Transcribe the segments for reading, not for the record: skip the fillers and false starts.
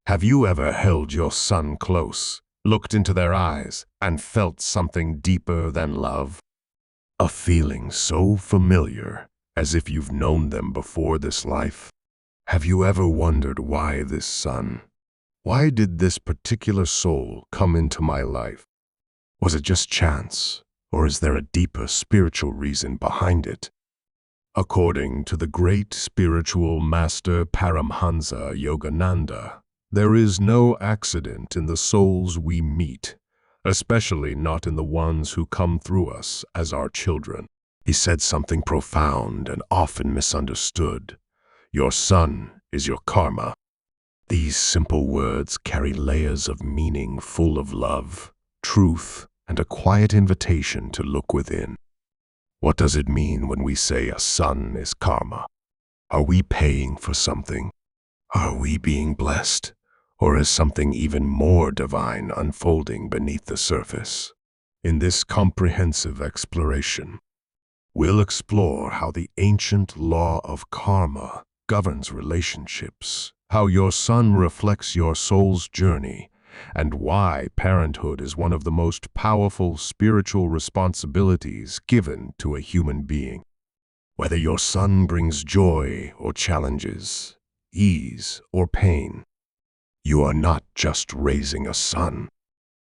Have you ever held your son close, looked into their eyes, and felt something deeper than love? A feeling so familiar, as if you've known them before this life? Have you ever wondered why this son? Why did this particular soul come into my life? Was it just chance, or is there a deeper spiritual reason behind it? According to the great spiritual master Paramhansa Yogananda, there is no accident in the souls we meet, especially not in the ones who come through us as our children. He said something profound and often misunderstood. Your son is your karma. These simple words carry layers of meaning full of love, truth, and a quiet invitation to look within. What does it mean when we say a son is karma? Are we paying for something? Are we being blessed? Or is something even more divine unfolding beneath the surface? In this comprehensive exploration, we'll explore how the ancient law of karma governs relationships, how your son reflects your soul's journey, and why parenthood is one of the most powerful spiritual responsibilities given to a human being. Whether your son brings joy or challenges, ease or pain, you are not just raising a son.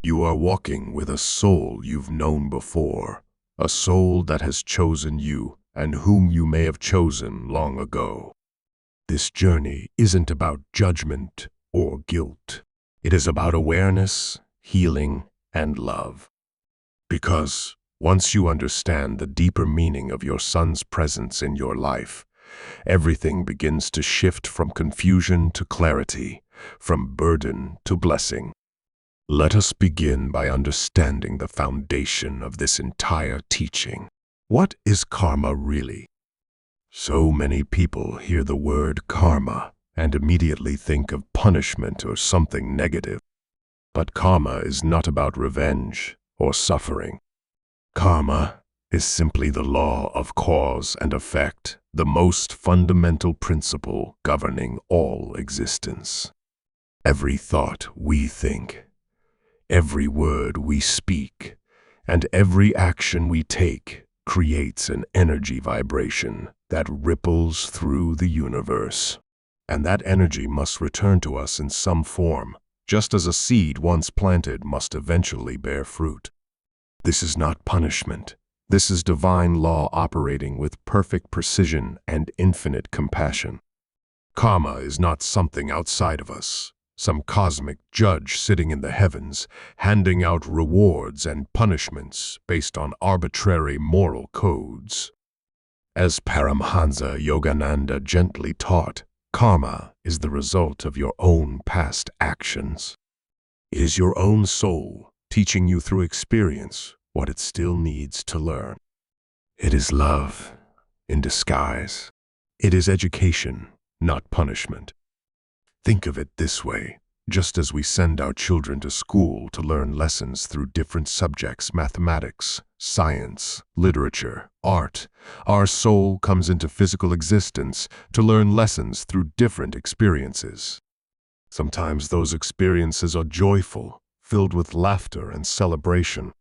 You are walking with a soul you've known before, a soul that has chosen you and whom you may have chosen long ago. This journey isn't about judgment or guilt. It is about awareness, healing, and love. Because once you understand the deeper meaning of your son's presence in your life, everything begins to shift from confusion to clarity, from burden to blessing. Let us begin by understanding the foundation of this entire teaching. What is karma really? So many people hear the word karma and immediately think of punishment or something negative. But karma is not about revenge or suffering. Karma is simply the law of cause and effect, the most fundamental principle governing all existence. Every thought we think, every word we speak, and every action we take creates an energy vibration that ripples through the universe. And that energy must return to us in some form, just as a seed once planted must eventually bear fruit. This is not punishment. This is divine law operating with perfect precision and infinite compassion. Karma is not something outside of us, some cosmic judge sitting in the heavens, handing out rewards and punishments based on arbitrary moral codes. As Paramhansa Yogananda gently taught, karma is the result of your own past actions. It is your own soul teaching you through experience what it still needs to learn. It is love in disguise. It is education, not punishment. Think of it this way. Just as we send our children to school to learn lessons through different subjects, mathematics, science, literature, art, our soul comes into physical existence to learn lessons through different experiences. Sometimes those experiences are joyful, filled with laughter and celebration.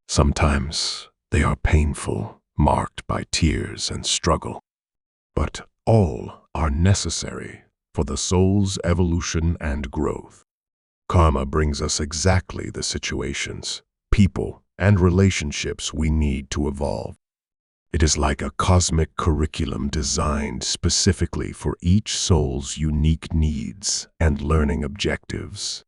Sometimes they are painful, marked by tears and struggle. But all are necessary for the soul's evolution and growth. Karma brings us exactly the situations, people, and relationships we need to evolve. It is like a cosmic curriculum designed specifically for each soul's unique needs and learning objectives.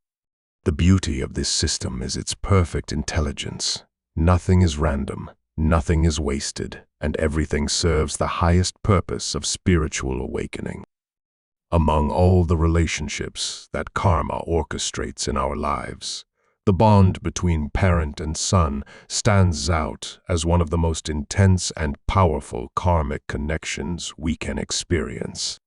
The beauty of this system is its perfect intelligence. Nothing is random, nothing is wasted, and everything serves the highest purpose of spiritual awakening. Among all the relationships that karma orchestrates in our lives, the bond between parent and son stands out as one of the most intense and powerful karmic connections we can experience.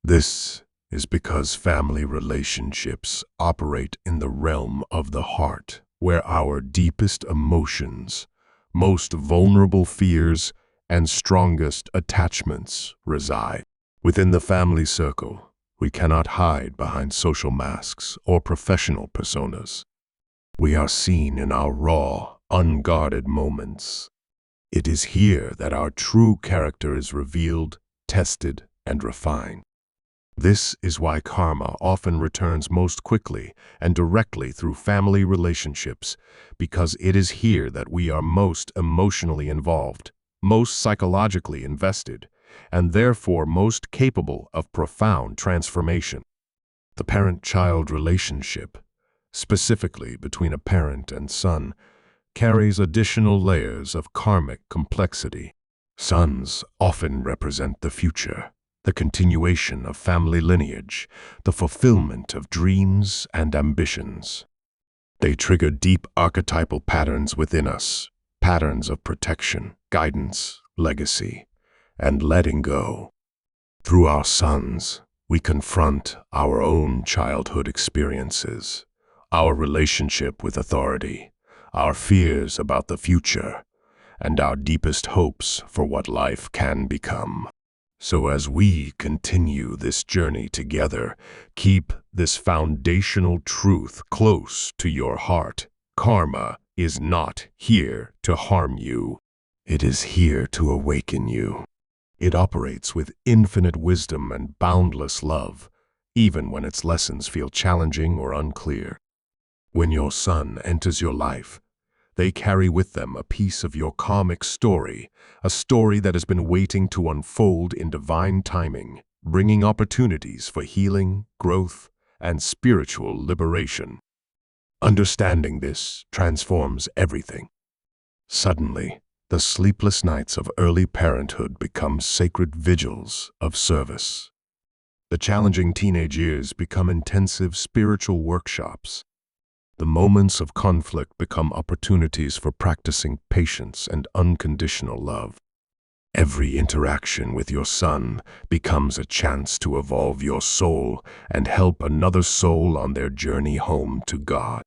This is because family relationships operate in the realm of the heart, where our deepest emotions, most vulnerable fears, and strongest attachments reside. Within the family circle, We cannot hide behind social masks or professional personas. We are seen in our raw, unguarded moments. It is here that our true character is revealed, tested, and refined. This is why karma often returns most quickly and directly through family relationships, because it is here that we are most emotionally involved, most psychologically invested, and therefore most capable of profound transformation. The parent-child relationship, specifically between a parent and son, carries additional layers of karmic complexity. Sons often represent the future, the continuation of family lineage, the fulfillment of dreams and ambitions. They trigger deep archetypal patterns within us, patterns of protection, guidance, legacy, and letting go. Through our sons, we confront our own childhood experiences, our relationship with authority, our fears about the future, and our deepest hopes for what life can become. So as we continue this journey together, keep this foundational truth close to your heart. Karma is not here to harm you. It is here to awaken you. It operates with infinite wisdom and boundless love, even when its lessons feel challenging or unclear. When your son enters your life, they carry with them a piece of your karmic story, a story that has been waiting to unfold in divine timing, bringing opportunities for healing, growth, and spiritual liberation. Understanding this transforms everything. Suddenly, the sleepless nights of early parenthood become sacred vigils of service. The challenging teenage years become intensive spiritual workshops. The moments of conflict become opportunities for practicing patience and unconditional love. Every interaction with your son becomes a chance to evolve your soul and help another soul on their journey home to God.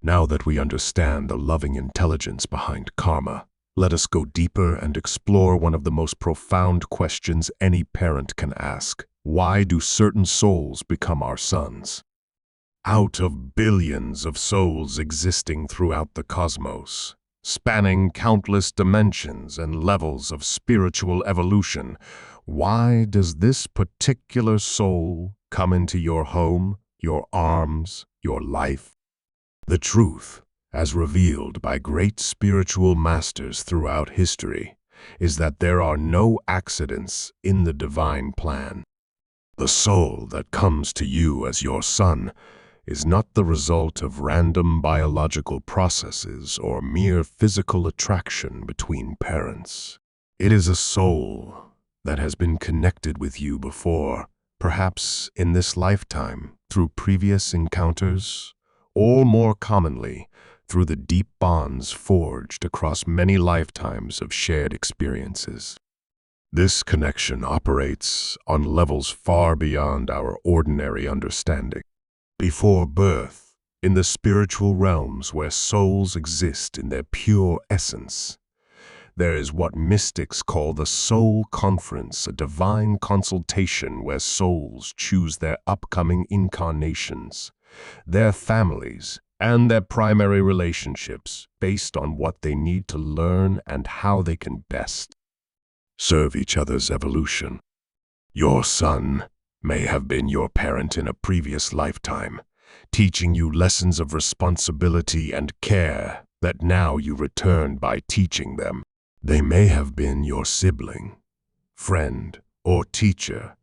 Now that we understand the loving intelligence behind karma, let us go deeper and explore one of the most profound questions any parent can ask. Why do certain souls become our sons? Out of billions of souls existing throughout the cosmos, spanning countless dimensions and levels of spiritual evolution, why does this particular soul come into your home, your arms, your life? The truth, as revealed by great spiritual masters throughout history, is that there are no accidents in the divine plan. The soul that comes to you as your son is not the result of random biological processes or mere physical attraction between parents. It is a soul that has been connected with you before, perhaps in this lifetime, through previous encounters, or more commonly, through the deep bonds forged across many lifetimes of shared experiences. This connection operates on levels far beyond our ordinary understanding. Before birth, in the spiritual realms where souls exist in their pure essence, there is what mystics call the soul conference, a divine consultation where souls choose their upcoming incarnations, their families, and their primary relationships based on what they need to learn and how they can best serve each other's evolution. Your son may have been your parent in a previous lifetime, teaching you lessons of responsibility and care that now you return by teaching them. They may have been your sibling, friend, or teacher,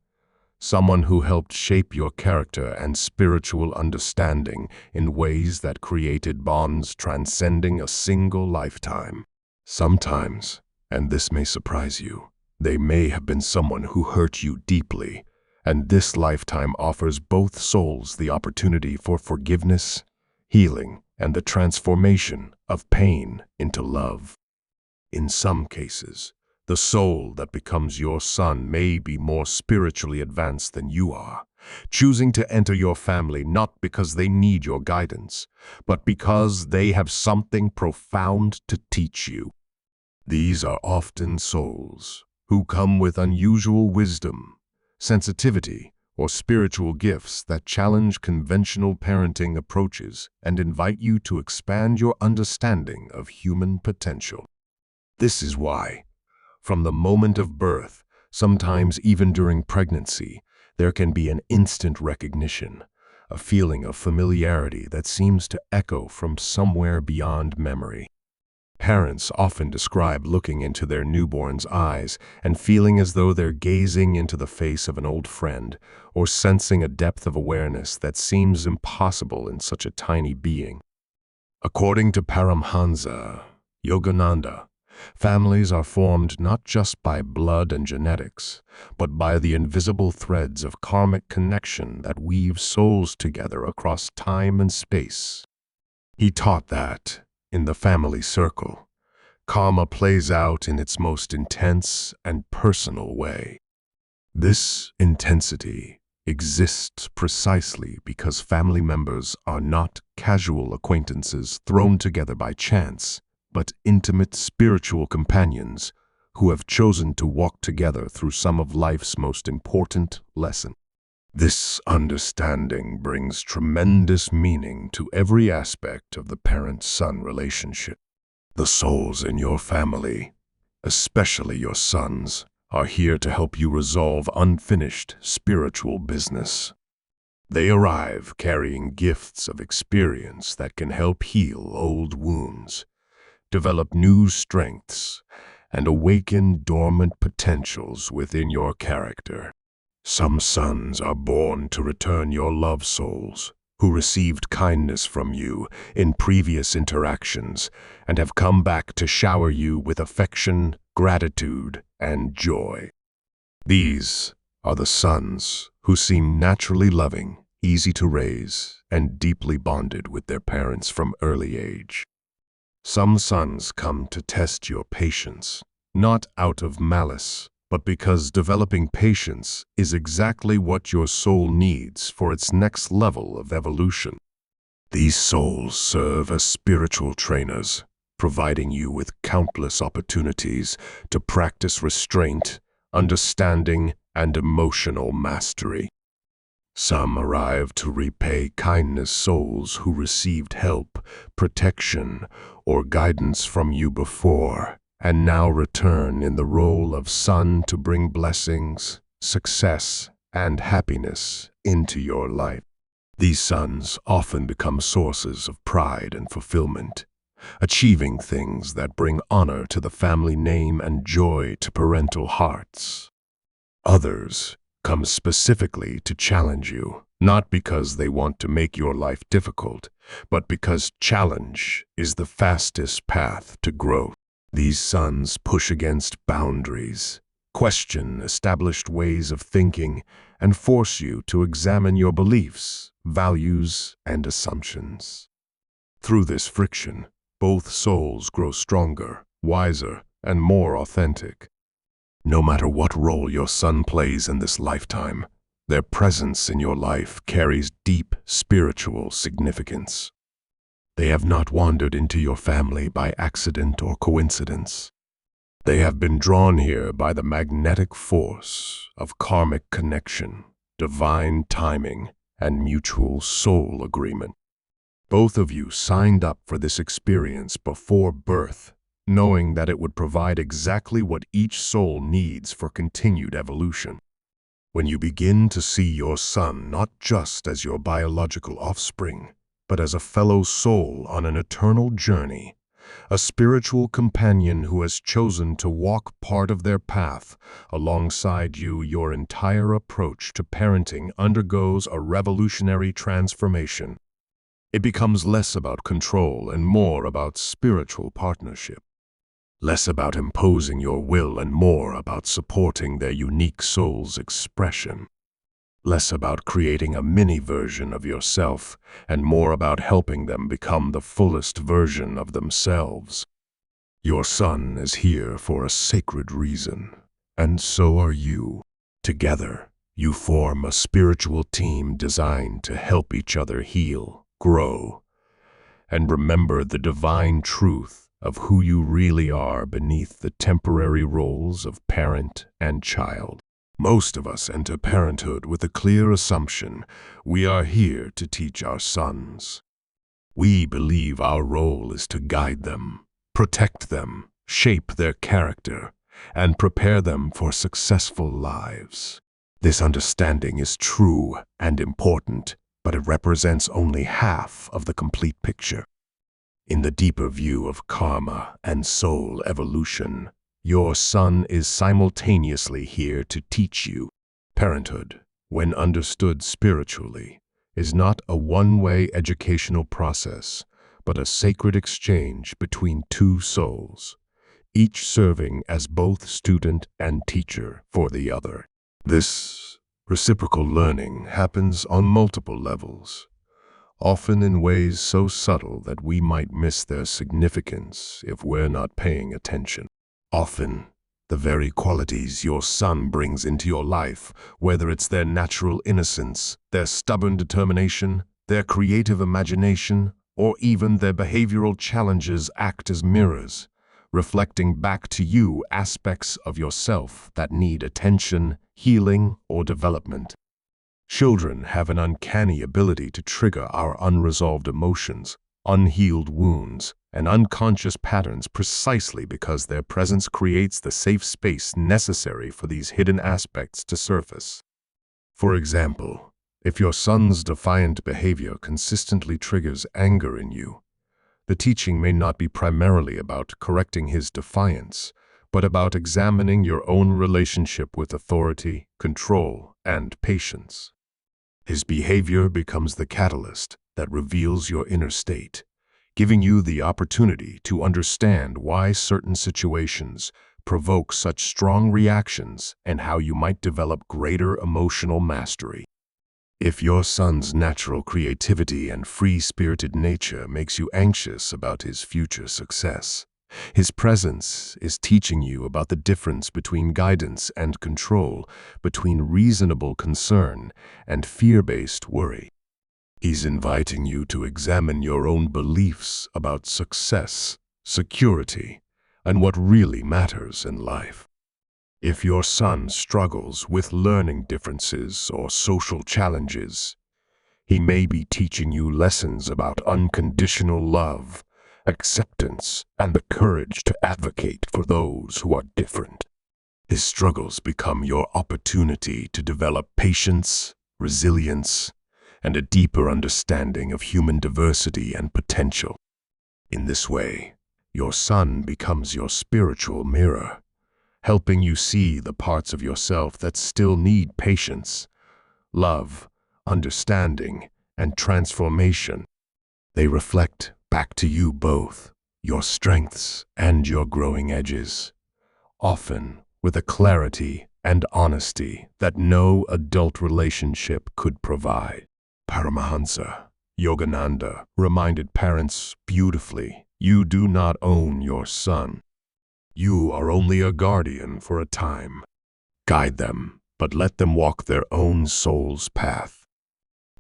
someone who helped shape your character and spiritual understanding in ways that created bonds transcending a single lifetime. Sometimes, and this may surprise you, they may have been someone who hurt you deeply, and this lifetime offers both souls the opportunity for forgiveness, healing, and the transformation of pain into love. In some cases, the soul that becomes your son may be more spiritually advanced than you are, choosing to enter your family not because they need your guidance, but because they have something profound to teach you. These are often souls who come with unusual wisdom, sensitivity, or spiritual gifts that challenge conventional parenting approaches and invite you to expand your understanding of human potential. This is why, from the moment of birth, sometimes even during pregnancy, there can be an instant recognition, a feeling of familiarity that seems to echo from somewhere beyond memory. Parents often describe looking into their newborn's eyes and feeling as though they're gazing into the face of an old friend, or sensing a depth of awareness that seems impossible in such a tiny being. According to Paramhansa Yogananda, families are formed not just by blood and genetics, but by the invisible threads of karmic connection that weave souls together across time and space. He taught that, in the family circle, karma plays out in its most intense and personal way. This intensity exists precisely because family members are not casual acquaintances thrown together by chance, but intimate spiritual companions who have chosen to walk together through some of life's most important lessons. This understanding brings tremendous meaning to every aspect of the parent-son relationship. The souls in your family, especially your sons, are here to help you resolve unfinished spiritual business. They arrive carrying gifts of experience that can help heal old wounds, develop new strengths, and awaken dormant potentials within your character. Some sons are born to return your love souls, who received kindness from you in previous interactions and have come back to shower you with affection, gratitude, and joy. These are the sons who seem naturally loving, easy to raise, and deeply bonded with their parents from early age. Some sons come to test your patience, not out of malice, but because developing patience is exactly what your soul needs for its next level of evolution. These souls serve as spiritual trainers, providing you with countless opportunities to practice restraint, understanding, and emotional mastery. Some arrive to repay kindness souls who received help, protection, or guidance from you before, and now return in the role of son to bring blessings, success, and happiness into your life. These sons often become sources of pride and fulfillment, achieving things that bring honor to the family name and joy to parental hearts. Others come specifically to challenge you, not because they want to make your life difficult, but because challenge is the fastest path to growth. These sons push against boundaries, question established ways of thinking, and force you to examine your beliefs, values, and assumptions. Through this friction, both souls grow stronger, wiser, and more authentic. No matter what role your son plays in this lifetime, their presence in your life carries deep spiritual significance. They have not wandered into your family by accident or coincidence. They have been drawn here by the magnetic force of karmic connection, divine timing, and mutual soul agreement. Both of you signed up for this experience before birth, knowing that it would provide exactly what each soul needs for continued evolution. When you begin to see your son not just as your biological offspring, but as a fellow soul on an eternal journey, a spiritual companion who has chosen to walk part of their path alongside you, your entire approach to parenting undergoes a revolutionary transformation. It becomes less about control and more about spiritual partnership. Less about imposing your will and more about supporting their unique soul's expression. Less about creating a mini version of yourself and more about helping them become the fullest version of themselves. Your son is here for a sacred reason, and so are you. Together, you form a spiritual team designed to help each other heal, grow, and remember the divine truth of who you really are beneath the temporary roles of parent and child. Most of us enter parenthood with a clear assumption: we are here to teach our sons. We believe our role is to guide them, protect them, shape their character, and prepare them for successful lives. This understanding is true and important, but it represents only half of the complete picture. In the deeper view of karma and soul evolution, your son is simultaneously here to teach you. Parenthood, when understood spiritually, is not a one-way educational process, but a sacred exchange between two souls, each serving as both student and teacher for the other. This reciprocal learning happens on multiple levels, often in ways so subtle that we might miss their significance if we're not paying attention. Often, the very qualities your son brings into your life, whether it's their natural innocence, their stubborn determination, their creative imagination, or even their behavioral challenges, act as mirrors, reflecting back to you aspects of yourself that need attention, healing, or development. Children have an uncanny ability to trigger our unresolved emotions, unhealed wounds, and unconscious patterns precisely because their presence creates the safe space necessary for these hidden aspects to surface. For example, if your son's defiant behavior consistently triggers anger in you, the teaching may not be primarily about correcting his defiance, but about examining your own relationship with authority, control, and patience. His behavior becomes the catalyst that reveals your inner state, giving you the opportunity to understand why certain situations provoke such strong reactions and how you might develop greater emotional mastery. If your son's natural creativity and free-spirited nature makes you anxious about his future success, his presence is teaching you about the difference between guidance and control, between reasonable concern and fear-based worry. He's inviting you to examine your own beliefs about success, security, and what really matters in life. If your son struggles with learning differences or social challenges, he may be teaching you lessons about unconditional love, acceptance, and the courage to advocate for those who are different. His struggles become your opportunity to develop patience, resilience, and a deeper understanding of human diversity and potential. In this way, your son becomes your spiritual mirror, helping you see the parts of yourself that still need patience, love, understanding, and transformation. They reflect back to you both your strengths and your growing edges, often with a clarity and honesty that no adult relationship could provide. Paramhansa Yogananda reminded parents beautifully, you do not own your son. You are only a guardian for a time. Guide them, but let them walk their own soul's path.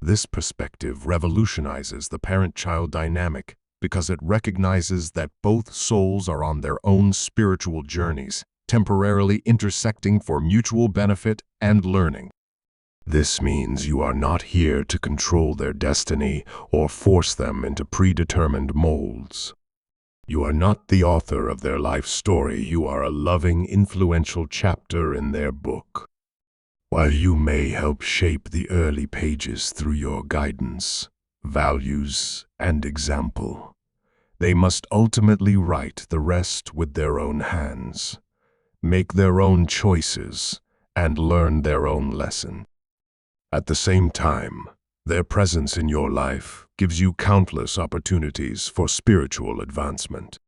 This perspective revolutionizes the parent-child dynamic because it recognizes that both souls are on their own spiritual journeys, temporarily intersecting for mutual benefit and learning. This means you are not here to control their destiny or force them into predetermined molds. You are not the author of their life story. You are a loving, influential chapter in their book. While you may help shape the early pages through your guidance, values, and example, they must ultimately write the rest with their own hands, make their own choices, and learn their own lesson. At the same time, their presence in your life gives you countless opportunities for spiritual advancement.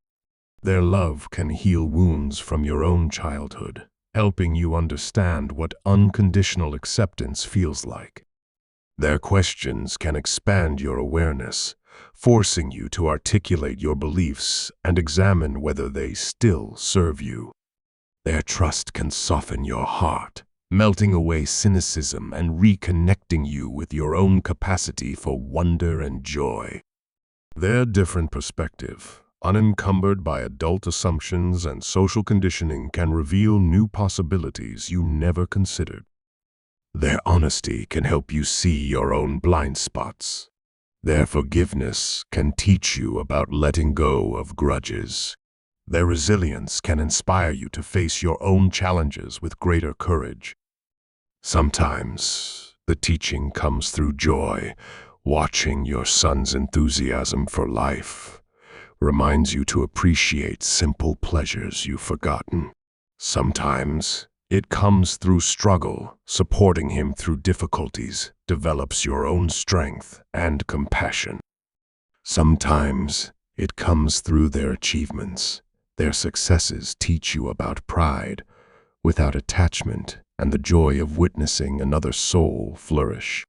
Their love can heal wounds from your own childhood, helping you understand what unconditional acceptance feels like. Their questions can expand your awareness, forcing you to articulate your beliefs and examine whether they still serve you. Their trust can soften your heart, melting away cynicism and reconnecting you with your own capacity for wonder and joy. Their different perspective unencumbered by adult assumptions and social conditioning, can reveal new possibilities you never considered. Their honesty can help you see your own blind spots. Their forgiveness can teach you about letting go of grudges. Their resilience can inspire you to face your own challenges with greater courage. Sometimes the teaching comes through joy. Watching your son's enthusiasm for life reminds you to appreciate simple pleasures you've forgotten. Sometimes it comes through struggle. Supporting him through difficulties develops your own strength and compassion. Sometimes it comes through their achievements. Their successes teach you about pride without attachment and the joy of witnessing another soul flourish.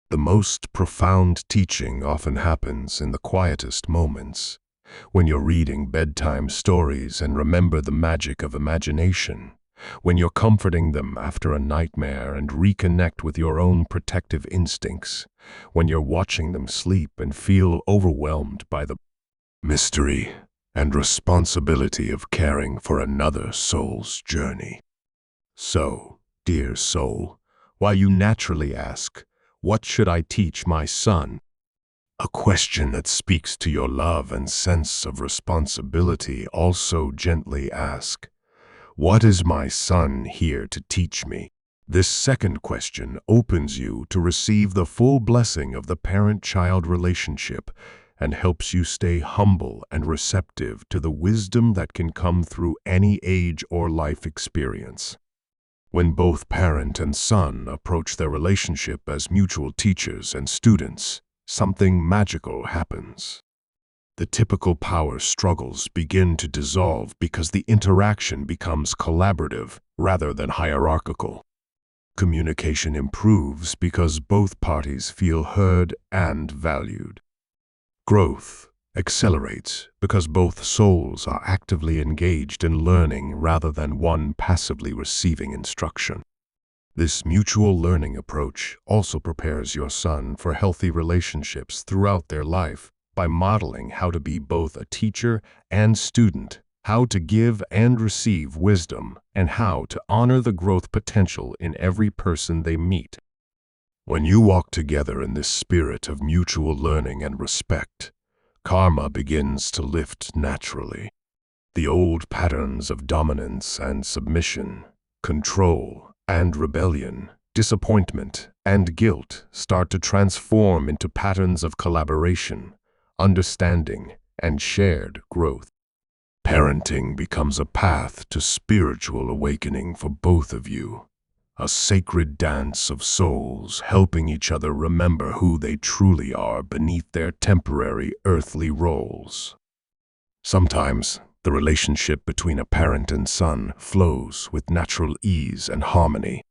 The most profound teaching often happens in the quietest moments, when you're reading bedtime stories and remember the magic of imagination, when you're comforting them after a nightmare and reconnect with your own protective instincts, when you're watching them sleep and feel overwhelmed by the mystery and responsibility of caring for another soul's journey. So, dear soul, while you naturally ask, "What should I teach my son?" a question that speaks to your love and sense of responsibility, also gently ask, "What is my son here to teach me?" This second question opens you to receive the full blessing of the parent-child relationship and helps you stay humble and receptive to the wisdom that can come through any age or life experience. When both parent and son approach their relationship as mutual teachers and students, something magical happens. The typical power struggles begin to dissolve because the interaction becomes collaborative rather than hierarchical. Communication improves because both parties feel heard and valued. Growth accelerates because both souls are actively engaged in learning rather than one passively receiving instruction. This mutual learning approach also prepares your son for healthy relationships throughout their life by modeling how to be both a teacher and student, how to give and receive wisdom, and how to honor the growth potential in every person they meet. When you walk together in this spirit of mutual learning and respect, karma begins to lift naturally. The old patterns of dominance and submission, control and rebellion, disappointment and guilt start to transform into patterns of collaboration, understanding, and shared growth. Parenting becomes a path to spiritual awakening for both of you, a sacred dance of souls helping each other remember who they truly are beneath their temporary earthly roles. Sometimes the relationship between a parent and son flows with natural ease and harmony,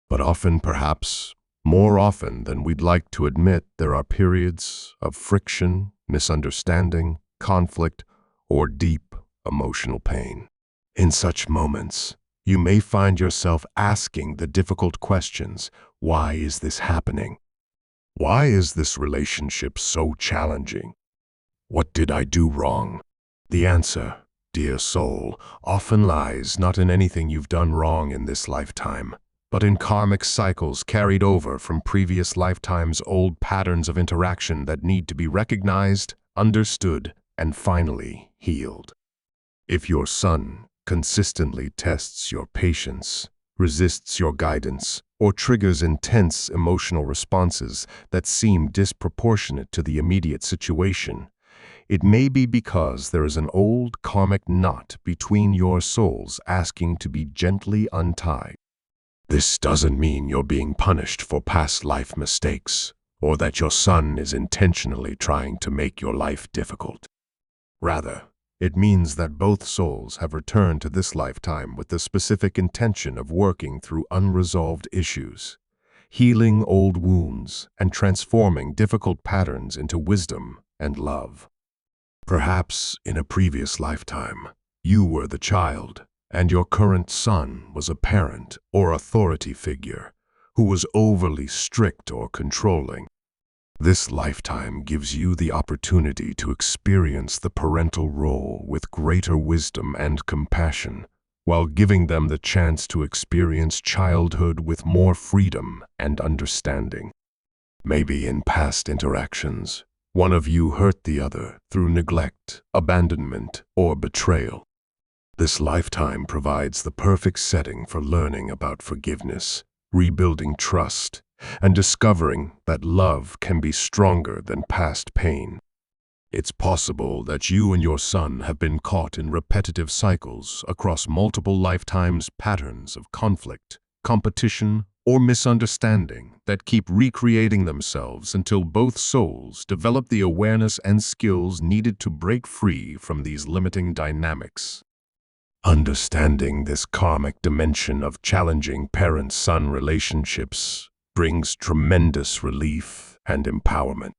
but often, perhaps more often than we'd like to admit, there are periods of friction, misunderstanding, conflict, or deep emotional pain. In such moments, you may find yourself asking the difficult questions: why is this happening? Why is this relationship so challenging? What did I do wrong? The answer, dear soul, often lies not in anything you've done wrong in this lifetime, but in karmic cycles carried over from previous lifetimes, old patterns of interaction that need to be recognized, understood, and finally healed. If your son consistently tests your patience, resists your guidance, or triggers intense emotional responses that seem disproportionate to the immediate situation, it may be because there is an old karmic knot between your souls asking to be gently untied. This doesn't mean you're being punished for past life mistakes, or that your son is intentionally trying to make your life difficult. Rather, it means that both souls have returned to this lifetime with the specific intention of working through unresolved issues, healing old wounds, and transforming difficult patterns into wisdom and love. Perhaps in a previous lifetime, you were the child, and your current son was a parent or authority figure who was overly strict or controlling. This lifetime gives you the opportunity to experience the parental role with greater wisdom and compassion, while giving them the chance to experience childhood with more freedom and understanding. Maybe in past interactions, one of you hurt the other through neglect, abandonment, or betrayal. This lifetime provides the perfect setting for learning about forgiveness, rebuilding trust, and discovering that love can be stronger than past pain. It's possible that you and your son have been caught in repetitive cycles across multiple lifetimes, patterns of conflict, competition, or misunderstanding that keep recreating themselves until both souls develop the awareness and skills needed to break free from these limiting dynamics. Understanding this karmic dimension of challenging parent-son relationships brings tremendous relief and empowerment.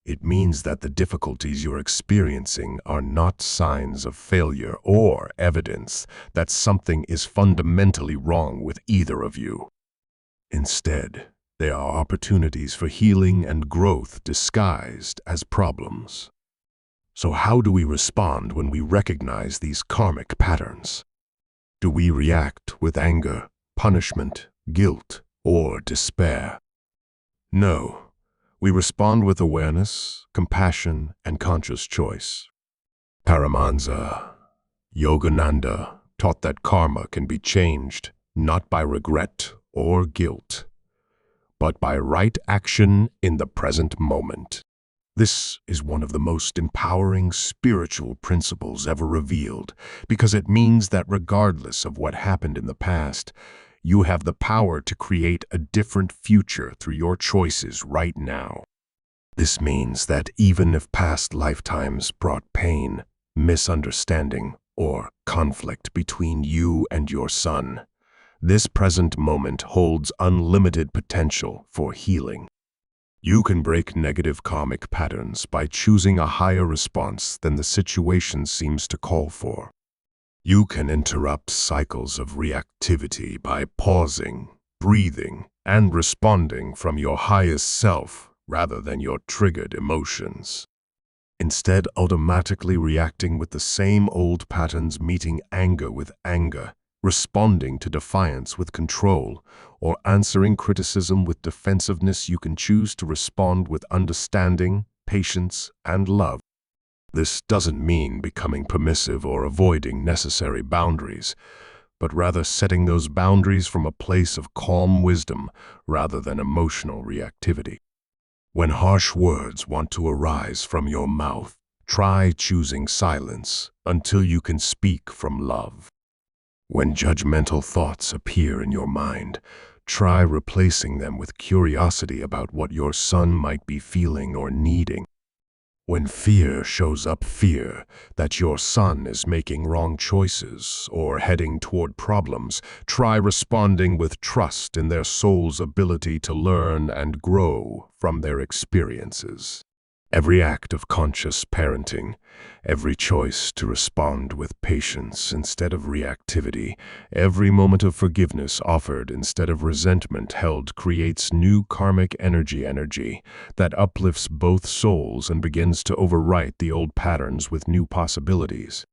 It means that the difficulties you're experiencing are not signs of failure or evidence that something is fundamentally wrong with either of you. Instead, they are opportunities for healing and growth disguised as problems. So how do we respond when we recognize these karmic patterns? Do we react with anger, punishment, guilt, or despair? No, we respond with awareness, compassion, and conscious choice. Paramhansa Yogananda taught that karma can be changed not by regret or guilt, but by right action in the present moment. This is one of the most empowering spiritual principles ever revealed, because it means that regardless of what happened in the past, you have the power to create a different future through your choices right now. This means that even if past lifetimes brought pain, misunderstanding, or conflict between you and your son, this present moment holds unlimited potential for healing. You can break negative karmic patterns by choosing a higher response than the situation seems to call for. You can interrupt cycles of reactivity by pausing, breathing, and responding from your highest self rather than your triggered emotions. Instead, automatically reacting with the same old patterns, meeting anger with anger, responding to defiance with control, or answering criticism with defensiveness, you can choose to respond with understanding, patience, and love. This doesn't mean becoming permissive or avoiding necessary boundaries, but rather setting those boundaries from a place of calm wisdom rather than emotional reactivity. When harsh words want to arise from your mouth, try choosing silence until you can speak from love. When judgmental thoughts appear in your mind, try replacing them with curiosity about what your son might be feeling or needing. When fear shows up, fear that your son is making wrong choices or heading toward problems, try responding with trust in their soul's ability to learn and grow from their experiences. Every act of conscious parenting, every choice to respond with patience instead of reactivity, every moment of forgiveness offered instead of resentment held creates new karmic energy that uplifts both souls and begins to overwrite the old patterns with new possibilities.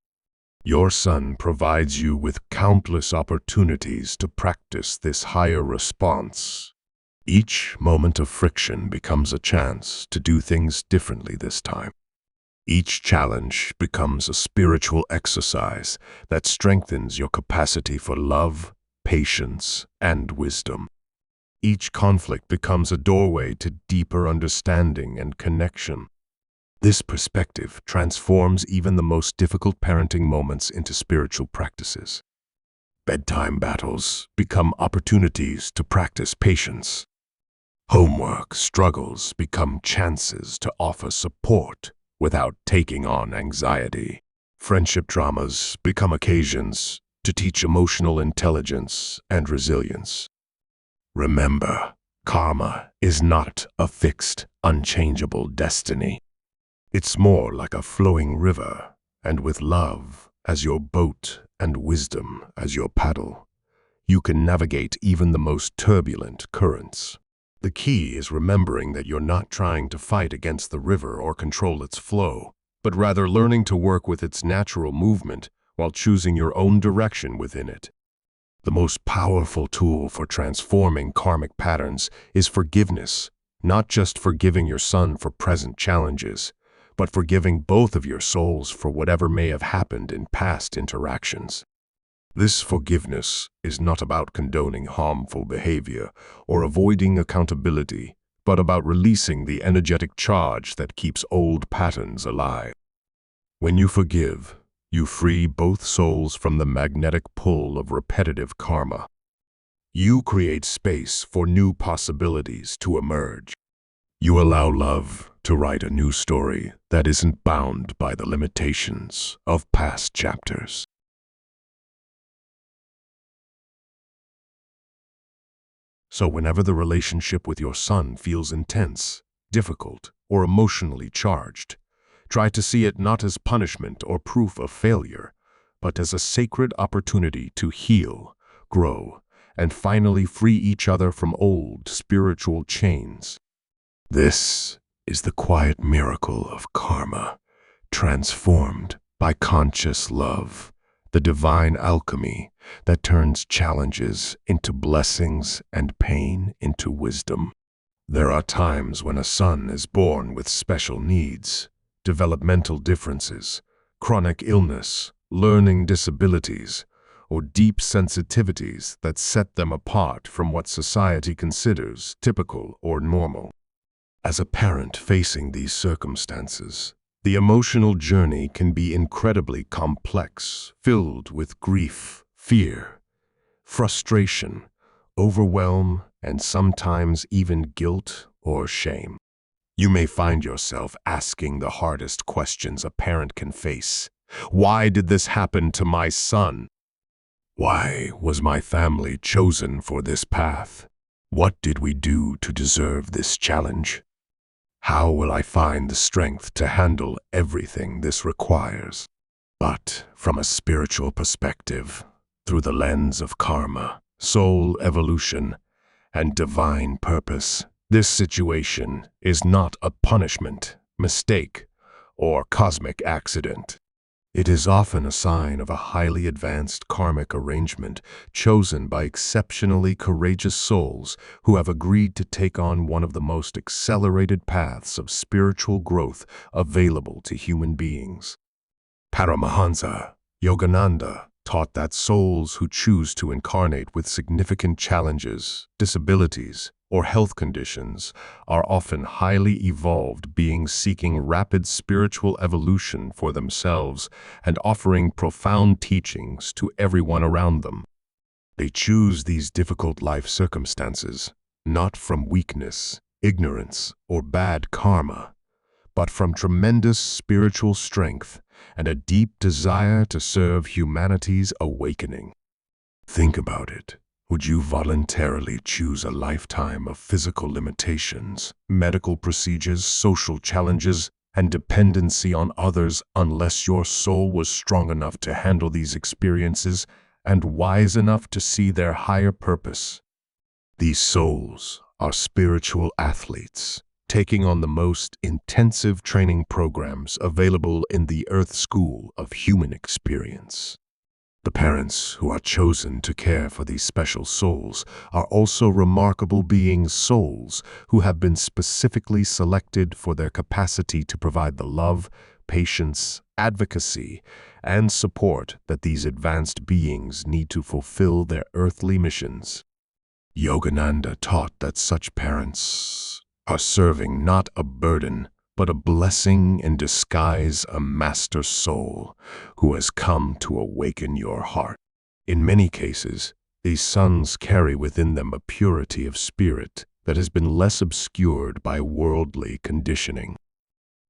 Your son provides you with countless opportunities to practice this higher response. Each moment of friction becomes a chance to do things differently this time. Each challenge becomes a spiritual exercise that strengthens your capacity for love, patience, and wisdom. Each conflict becomes a doorway to deeper understanding and connection. This perspective transforms even the most difficult parenting moments into spiritual practices. Bedtime battles become opportunities to practice patience. Homework struggles become chances to offer support without taking on anxiety. Friendship dramas become occasions to teach emotional intelligence and resilience. Remember, karma is not a fixed, unchangeable destiny. It's more like a flowing river, and with love as your boat and wisdom as your paddle, you can navigate even the most turbulent currents. The key is remembering that you're not trying to fight against the river or control its flow, but rather learning to work with its natural movement while choosing your own direction within it. The most powerful tool for transforming karmic patterns is forgiveness, not just forgiving your son for present challenges, but forgiving both of your souls for whatever may have happened in past interactions. This forgiveness is not about condoning harmful behavior or avoiding accountability, but about releasing the energetic charge that keeps old patterns alive. When you forgive, you free both souls from the magnetic pull of repetitive karma. You create space for new possibilities to emerge. You allow love to write a new story that isn't bound by the limitations of past chapters. So whenever the relationship with your son feels intense, difficult, or emotionally charged, try to see it not as punishment or proof of failure, but as a sacred opportunity to heal, grow, and finally free each other from old spiritual chains. This is the quiet miracle of karma, transformed by conscious love, the divine alchemy that turns challenges into blessings and pain into wisdom. There are times when a son is born with special needs, developmental differences, chronic illness, learning disabilities, or deep sensitivities that set them apart from what society considers typical or normal. As a parent facing these circumstances, the emotional journey can be incredibly complex, filled with grief, fear, frustration, overwhelm, and sometimes even guilt or shame. You may find yourself asking the hardest questions a parent can face. Why did this happen to my son? Why was my family chosen for this path? What did we do to deserve this challenge? How will I find the strength to handle everything this requires? But from a spiritual perspective, through the lens of karma, soul evolution, and divine purpose, this situation is not a punishment, mistake, or cosmic accident. It is often a sign of a highly advanced karmic arrangement chosen by exceptionally courageous souls who have agreed to take on one of the most accelerated paths of spiritual growth available to human beings. Paramhansa Yogananda taught that souls who choose to incarnate with significant challenges, disabilities, or health conditions are often highly evolved beings seeking rapid spiritual evolution for themselves and offering profound teachings to everyone around them. They choose these difficult life circumstances not from weakness, ignorance, or bad karma, but from tremendous spiritual strength and a deep desire to serve humanity's awakening. Think about it. Would you voluntarily choose a lifetime of physical limitations, medical procedures, social challenges, and dependency on others unless your soul was strong enough to handle these experiences and wise enough to see their higher purpose? These souls are spiritual athletes, taking on the most intensive training programs available in the Earth School of Human Experience. The parents who are chosen to care for these special souls are also remarkable beings, souls who have been specifically selected for their capacity to provide the love, patience, advocacy, and support that these advanced beings need to fulfill their earthly missions. Yogananda taught that such parents are serving not a burden, but a blessing in disguise, a master soul who has come to awaken your heart. In many cases, these sons carry within them a purity of spirit that has been less obscured by worldly conditioning.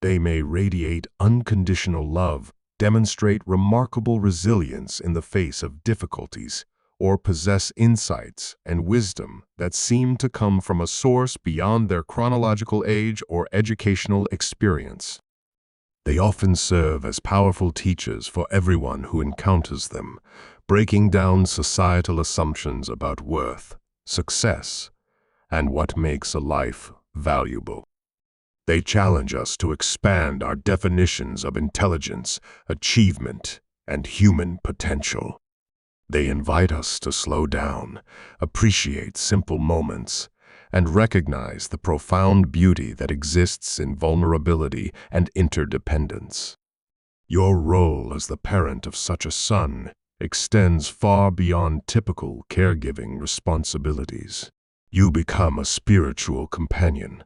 They may radiate unconditional love, demonstrate remarkable resilience in the face of difficulties, or possess insights and wisdom that seem to come from a source beyond their chronological age or educational experience. They often serve as powerful teachers for everyone who encounters them, breaking down societal assumptions about worth, success, and what makes a life valuable. They challenge us to expand our definitions of intelligence, achievement, and human potential. They invite us to slow down, appreciate simple moments, and recognize the profound beauty that exists in vulnerability and interdependence. Your role as the parent of such a son extends far beyond typical caregiving responsibilities. You become a spiritual companion,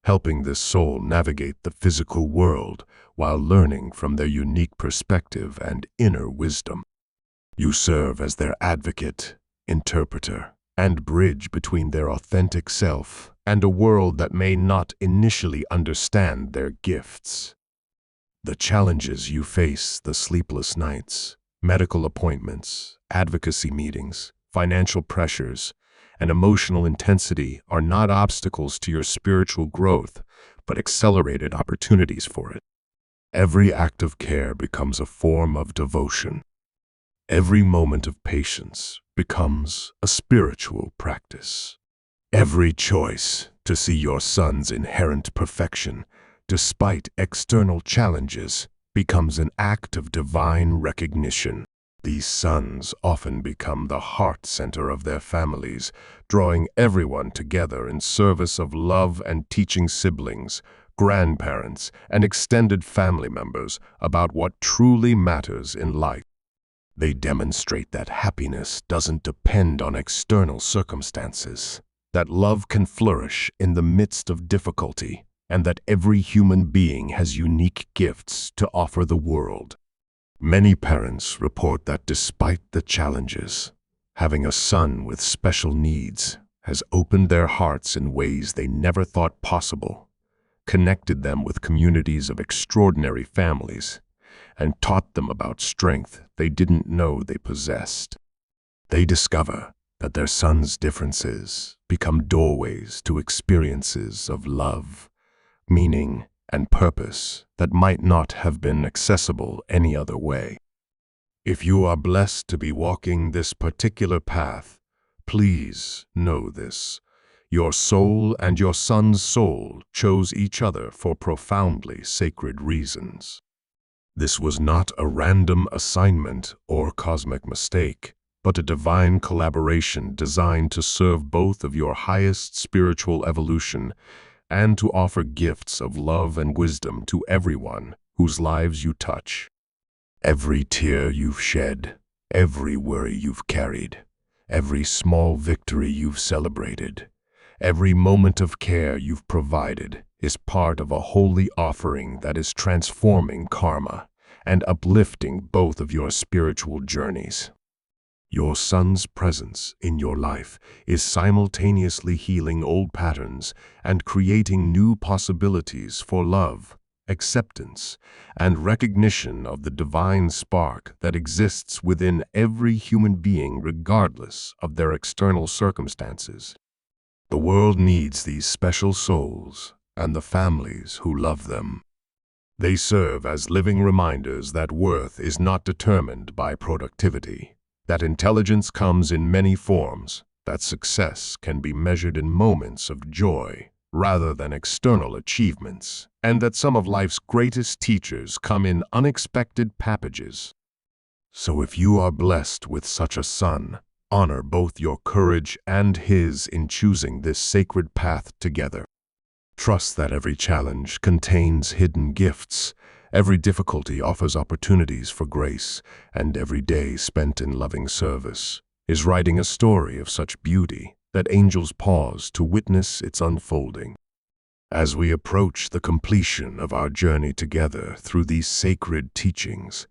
helping this soul navigate the physical world while learning from their unique perspective and inner wisdom. You serve as their advocate, interpreter, and bridge between their authentic self and a world that may not initially understand their gifts. The challenges you face, the sleepless nights, medical appointments, advocacy meetings, financial pressures, and emotional intensity are not obstacles to your spiritual growth, but accelerated opportunities for it. Every act of care becomes a form of devotion. Every moment of patience becomes a spiritual practice. Every choice to see your son's inherent perfection, despite external challenges, becomes an act of divine recognition. These sons often become the heart center of their families, drawing everyone together in service of love and teaching siblings, grandparents, and extended family members about what truly matters in life. They demonstrate that happiness doesn't depend on external circumstances, that love can flourish in the midst of difficulty, and that every human being has unique gifts to offer the world. Many parents report that despite the challenges, having a son with special needs has opened their hearts in ways they never thought possible, connected them with communities of extraordinary families, and taught them about strength they didn't know they possessed. They discover that their son's differences become doorways to experiences of love, meaning, and purpose that might not have been accessible any other way. If you are blessed to be walking this particular path, please know this. Your soul and your son's soul chose each other for profoundly sacred reasons. This was not a random assignment or cosmic mistake, but a divine collaboration designed to serve both of your highest spiritual evolution and to offer gifts of love and wisdom to everyone whose lives you touch. Every tear you've shed, every worry you've carried, every small victory you've celebrated, every moment of care you've provided is part of a holy offering that is transforming karma and uplifting both of your spiritual journeys. Your son's presence in your life is simultaneously healing old patterns and creating new possibilities for love, acceptance, and recognition of the divine spark that exists within every human being regardless of their external circumstances. The world needs these special souls and the families who love them. They serve as living reminders that worth is not determined by productivity, that intelligence comes in many forms, that success can be measured in moments of joy rather than external achievements, and that some of life's greatest teachers come in unexpected packages. So if you are blessed with such a son, honor both your courage and his in choosing this sacred path together. Trust that every challenge contains hidden gifts, every difficulty offers opportunities for grace, and every day spent in loving service is writing a story of such beauty that angels pause to witness its unfolding. As we approach the completion of our journey together through these sacred teachings,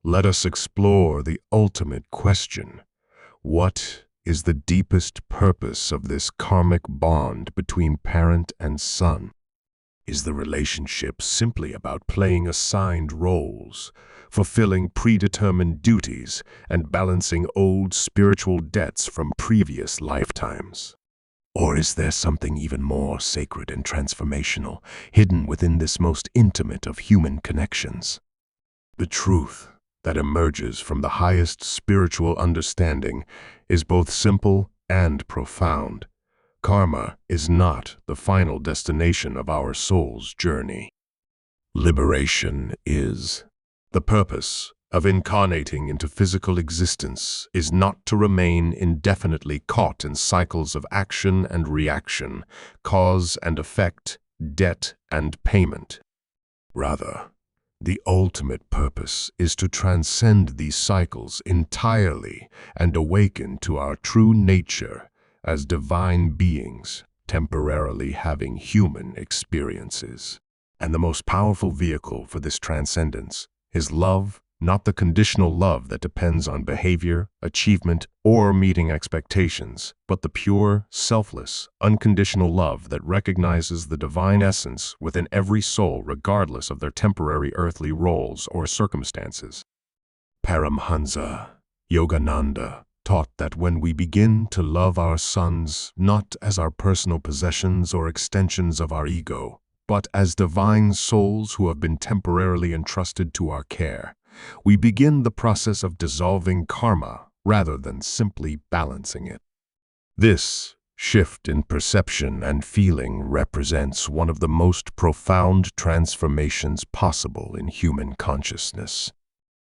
let us explore the ultimate question: what is the deepest purpose of this karmic bond between parent and son? Is the relationship simply about playing assigned roles, fulfilling predetermined duties, and balancing old spiritual debts from previous lifetimes? Or is there something even more sacred and transformational, hidden within this most intimate of human connections? The truth that emerges from the highest spiritual understanding is both simple and profound. Karma is not the final destination of our soul's journey. Liberation is. The purpose of incarnating into physical existence is not to remain indefinitely caught in cycles of action and reaction, cause and effect, debt and payment. Rather, the ultimate purpose is to transcend these cycles entirely and awaken to our true nature as divine beings, temporarily having human experiences. And the most powerful vehicle for this transcendence is love, not the conditional love that depends on behavior, achievement, or meeting expectations, but the pure, selfless, unconditional love that recognizes the divine essence within every soul regardless of their temporary earthly roles or circumstances. Paramhansa Yogananda taught that when we begin to love our sons not as our personal possessions or extensions of our ego, but as divine souls who have been temporarily entrusted to our care, we begin the process of dissolving karma rather than simply balancing it. This shift in perception and feeling represents one of the most profound transformations possible in human consciousness.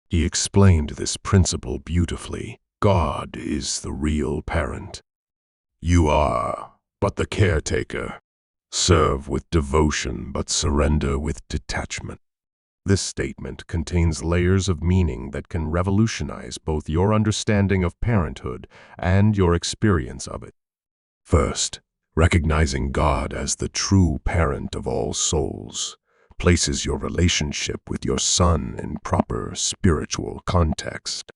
He explained this principle beautifully. God is the real parent. You are but the caretaker. Serve with devotion, but surrender with detachment. This statement contains layers of meaning that can revolutionize both your understanding of parenthood and your experience of it. First, recognizing God as the true parent of all souls places your relationship with your son in proper spiritual context.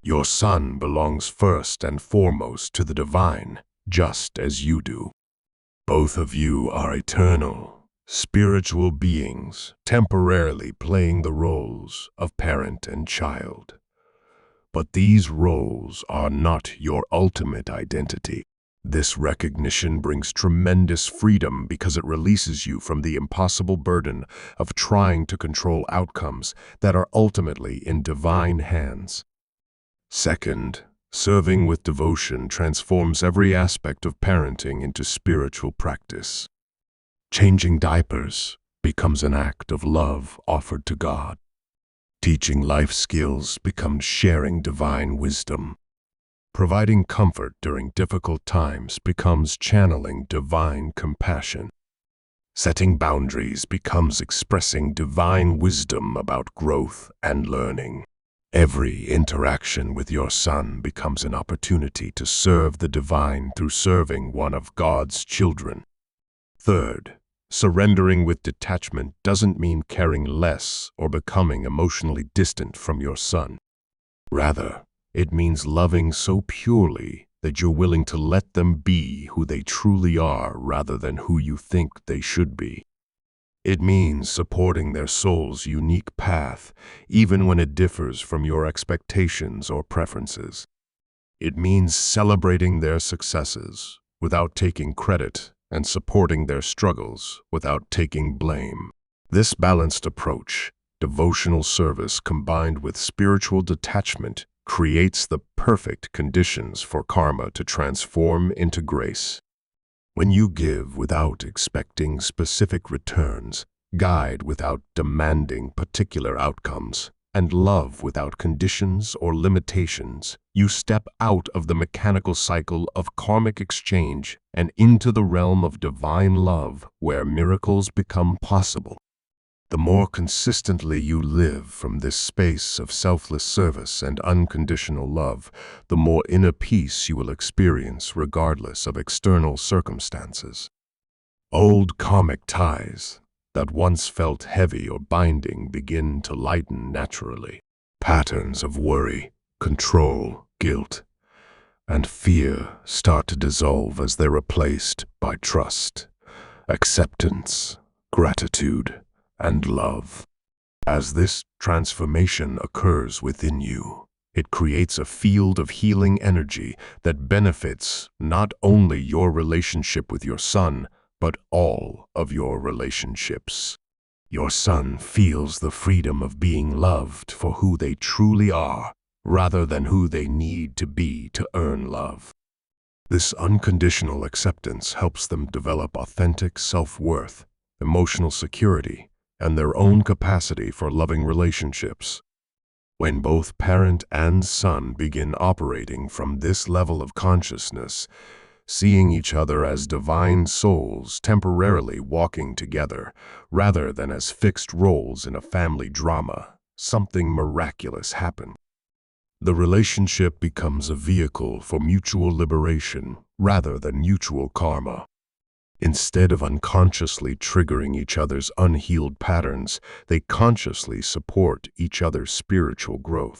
Your son belongs first and foremost to the divine, just as you do. Both of you are eternal, spiritual beings, temporarily playing the roles of parent and child. But these roles are not your ultimate identity. This recognition brings tremendous freedom because it releases you from the impossible burden of trying to control outcomes that are ultimately in divine hands. Second, serving with devotion transforms every aspect of parenting into spiritual practice. Changing diapers becomes an act of love offered to God. Teaching life skills becomes sharing divine wisdom. Providing comfort during difficult times becomes channeling divine compassion. Setting boundaries becomes expressing divine wisdom about growth and learning. Every interaction with your son becomes an opportunity to serve the divine through serving one of God's children. Third, surrendering with detachment doesn't mean caring less or becoming emotionally distant from your son. Rather, it means loving so purely that you're willing to let them be who they truly are rather than who you think they should be. It means supporting their soul's unique path, even when it differs from your expectations or preferences. It means celebrating their successes without taking credit and supporting their struggles without taking blame. This balanced approach, devotional service combined with spiritual detachment, creates the perfect conditions for karma to transform into grace. When you give without expecting specific returns, guide without demanding particular outcomes, and love without conditions or limitations, you step out of the mechanical cycle of karmic exchange and into the realm of divine love where miracles become possible. The more consistently you live from this space of selfless service and unconditional love, the more inner peace you will experience regardless of external circumstances. Old karmic ties that once felt heavy or binding begin to lighten naturally. Patterns of worry, control, guilt, and fear start to dissolve as they're replaced by trust, acceptance, gratitude, and love. As this transformation occurs within you, it creates a field of healing energy that benefits not only your relationship with your son, but all of your relationships. Your son feels the freedom of being loved for who they truly are, rather than who they need to be to earn love. This unconditional acceptance helps them develop authentic self-worth, emotional security, and their own capacity for loving relationships. When both parent and son begin operating from this level of consciousness, seeing each other as divine souls temporarily walking together, rather than as fixed roles in a family drama, something miraculous happens. The relationship becomes a vehicle for mutual liberation rather than mutual karma. Instead of unconsciously triggering each other's unhealed patterns, they consciously support each other's spiritual growth.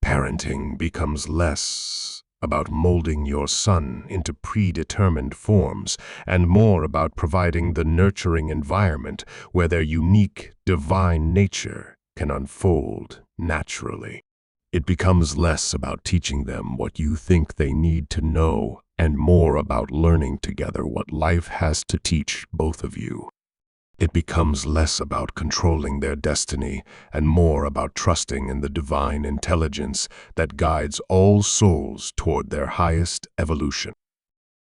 Parenting becomes less about molding your son into predetermined forms and more about providing the nurturing environment where their unique, divine nature can unfold naturally. It becomes less about teaching them what you think they need to know and more about learning together what life has to teach both of you. It becomes less about controlling their destiny and more about trusting in the divine intelligence that guides all souls toward their highest evolution.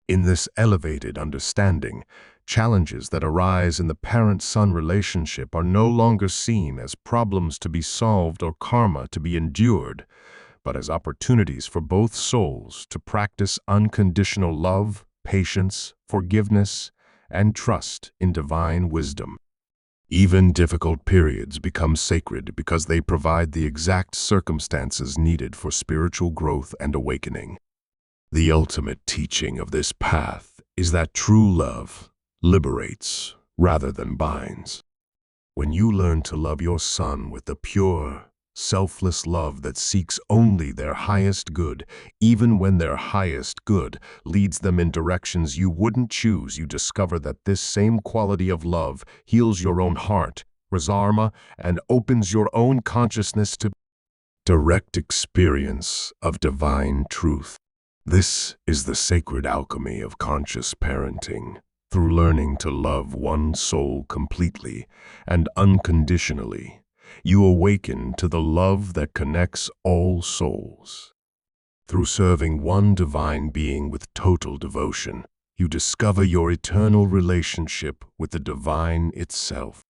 In this elevated understanding, challenges that arise in the parent-son relationship are no longer seen as problems to be solved or karma to be endured, but as opportunities for both souls to practice unconditional love, patience, forgiveness, and trust in divine wisdom. Even difficult periods become sacred because they provide the exact circumstances needed for spiritual growth and awakening. The ultimate teaching of this path is that true love liberates rather than binds. When you learn to love your son with the pure, selfless love that seeks only their highest good, even when their highest good leads them in directions you wouldn't choose, you discover that this same quality of love heals your own heart, rasarma, and opens your own consciousness to direct experience of divine truth. This is the sacred alchemy of conscious parenting. Through learning to love one soul completely and unconditionally, you awaken to the love that connects all souls. Through serving one divine being with total devotion, you discover your eternal relationship with the divine itself.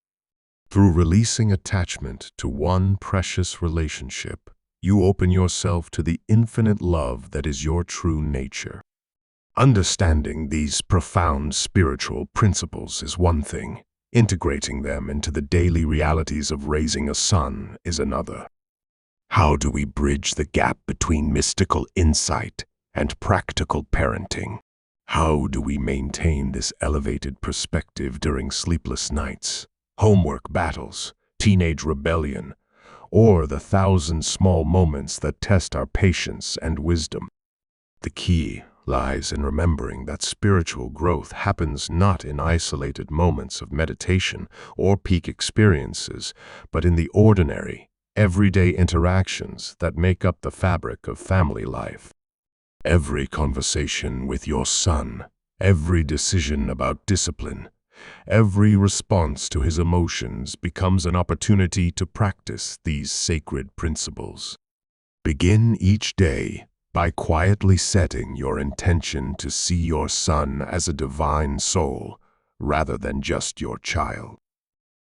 Through releasing attachment to one precious relationship, you open yourself to the infinite love that is your true nature. Understanding these profound spiritual principles is one thing. Integrating them into the daily realities of raising a son is another. How do we bridge the gap between mystical insight and practical parenting? How do we maintain this elevated perspective during sleepless nights, homework battles, teenage rebellion, or the thousand small moments that test our patience and wisdom? The key lies in remembering that spiritual growth happens not in isolated moments of meditation or peak experiences, but in the ordinary, everyday interactions that make up the fabric of family life. Every conversation with your son, every decision about discipline, every response to his emotions becomes an opportunity to practice these sacred principles. Begin each day by quietly setting your intention to see your son as a divine soul rather than just your child.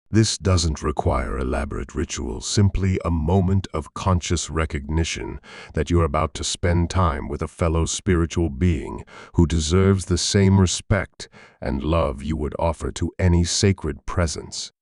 This doesn't require elaborate rituals, simply a moment of conscious recognition that you're about to spend time with a fellow spiritual being who deserves the same respect and love you would offer to any sacred presence.